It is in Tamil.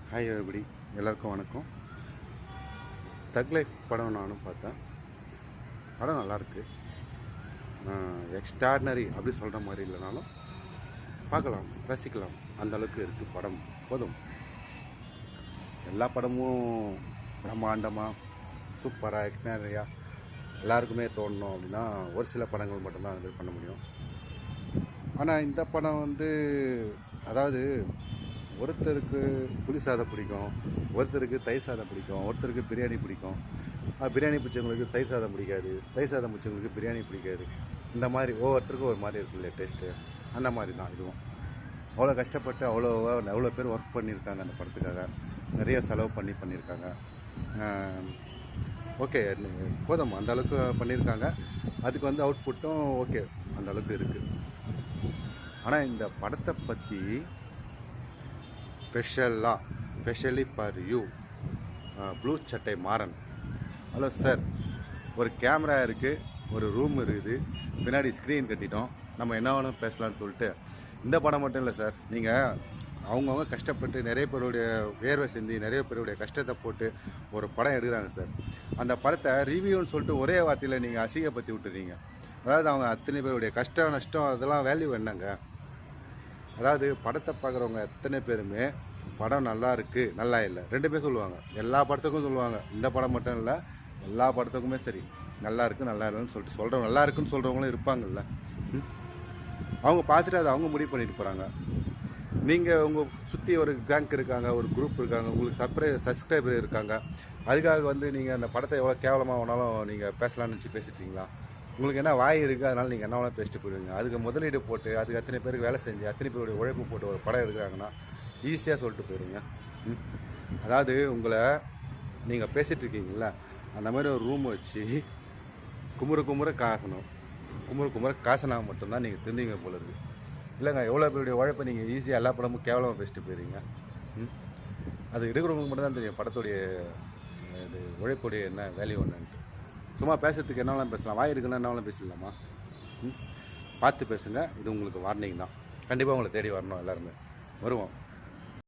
ஹாய் எவ்ரிபடி, எல்லாருக்கும் வணக்கம். தக் லைஃப் படம் நானும் பார்த்தேன். படம் நல்லாயிருக்கு. எக்ஸ்ட்ராடினரி அப்படி சொல்கிற மாதிரி இல்லைனாலும் பார்க்கலாம், ரசிக்கலாம். அந்த அளவுக்கு இருக்குது படம். போதும். எல்லா படமும் பிரம்மாண்டமாக சூப்பராக எக்ஸ்ட்ராடினரியாக எல்லாருக்குமே தோணணும் அப்படின்னா ஒரு சில படங்கள் மட்டும்தான் அது பண்ண முடியும். ஆனால் இந்த படம் அதாவது ஒருத்தருக்கு புளி சாதம் பிடிக்கும், ஒருத்தருக்கு தயிர் சாதம் பிடிக்கும், ஒருத்தருக்கு பிரியாணி பிடிக்கும். பிரியாணி பிடிச்சவங்களுக்கு தயிர் சாதம் பிடிக்காது, தயிர் சாதம் பிடிச்சவங்களுக்கு பிரியாணி பிடிக்காது. இந்த மாதிரி ஒவ்வொருத்தருக்கும் ஒரு மாதிரி இருக்குல்ல டேஸ்ட்டு. அந்த மாதிரி தான் இதுவும். அவ்வளோ கஷ்டப்பட்டு எவ்வளோ பேர் ஒர்க் பண்ணியிருக்காங்க அந்த படத்துக்காக. நிறைய செலவு பண்ணியிருக்காங்க. ஓகே, போதும். அந்த அளவுக்கு பண்ணியிருக்காங்க. அதுக்கு அவுட்புட்டும் ஓகே, அந்த அளவுக்கு இருக்குது. ஆனால் இந்த படத்தை பற்றி ஸ்பெஷலி ஃபார் யூ ப்ளூ சட்டை மாறன். ஹலோ சார், ஒரு கேமரா இருக்குது, ஒரு ரூம் இருக்குது, பின்னாடி ஸ்க்ரீன் கட்டிட்டோம், நம்ம என்ன வேணும் பேசலான்னு சொல்லிட்டு இந்த படம் மட்டும் இல்லை சார். நீங்கள் அவங்கவுங்க கஷ்டப்பட்டு நிறைய பேருடைய வேர்வை சிந்தி நிறைய பேருடைய கஷ்டத்தை போட்டு ஒரு படம் எடுக்கிறாங்க சார். அந்த படத்தை ரிவ்யூன்னு சொல்லிட்டு ஒரே வார்த்தையில் நீங்கள் அசிங்கப்படுத்தி விட்டுறீங்க. அதாவது அவங்க அத்தனை பேருடைய கஷ்டம் நஷ்டம் அதெல்லாம் வேல்யூ என்னங்க? அதாவது படத்தை பார்க்குறவங்க எத்தனை பேருமே படம் நல்லா இருக்குது நல்லா இல்லை ரெண்டு பேர் சொல்லுவாங்க. எல்லா படத்துக்கும் சொல்லுவாங்க, இந்த படம் மட்டும் இல்லை, எல்லா படத்துக்குமே சரி நல்லா இருக்குது நல்லா இல்லைன்னு சொல்லிட்டு சொல்கிறவங்க, நல்லா இருக்குன்னு சொல்கிறவங்களும் இருப்பாங்கல்ல. அவங்க பார்த்துட்டு அதை அவங்க முடிவு பண்ணிட்டு போகிறாங்க. நீங்கள் உங்கள் சுற்றி ஒரு கேங்க் இருக்காங்க, ஒரு குரூப் இருக்காங்க, உங்களுக்கு சப்ஸ்கிரைபர் இருக்காங்க. அதுக்காக நீங்கள் அந்த படத்தை எவ்வளோ கேவலமாக வேணாலும் நீங்கள் பேசலாம்னு நினச்சி பேசிட்டீங்களா? உங்களுக்கு என்ன வாய் இருக்குது, அதனால் நீங்கள் என்ன வேணால் பேசிட்டு போயிடுவீங்க. அதுக்கு முதலீடு போட்டு அதுக்கு அத்தனை பேருக்கு வேலை செஞ்சு அத்தனை பேருடைய உழைப்பு போட்டு ஒரு படம் எடுக்கிறாங்கன்னா ஈஸியாக சொல்லிட்டு போயிடுங்க. அதாவது உங்களை நீங்கள் பேசிகிட்டு இருக்கீங்களா, அந்த மாதிரி ஒரு ரூம் வச்சு குமுற காசனா மட்டும்தான் நீங்கள் தெரிஞ்சிங்க போல இருக்குது. இல்லைங்க, எவ்வளோ பேருடைய உழைப்பை நீங்கள் ஈஸியாக எல்லா படமும் கேவலமாக பேசிட்டு போயிடுறீங்க. அது எடுக்கிறவங்களுக்கு மட்டும் தான் தெரியும் படத்துடைய இது உழைப்புடைய என்ன வேல்யூ என்னன்ட்டு. சும்மா பேசுறதுக்கு என்னாலும் பேசலாம், வாய் இருக்குன்னா என்னாலும் பேசலாமா? பார்த்து பேசுங்க. இது உங்களுக்கு வார்னிங் தான். கண்டிப்பாக உங்களை தேடி வரணும். எல்லாருமே வருவோம்.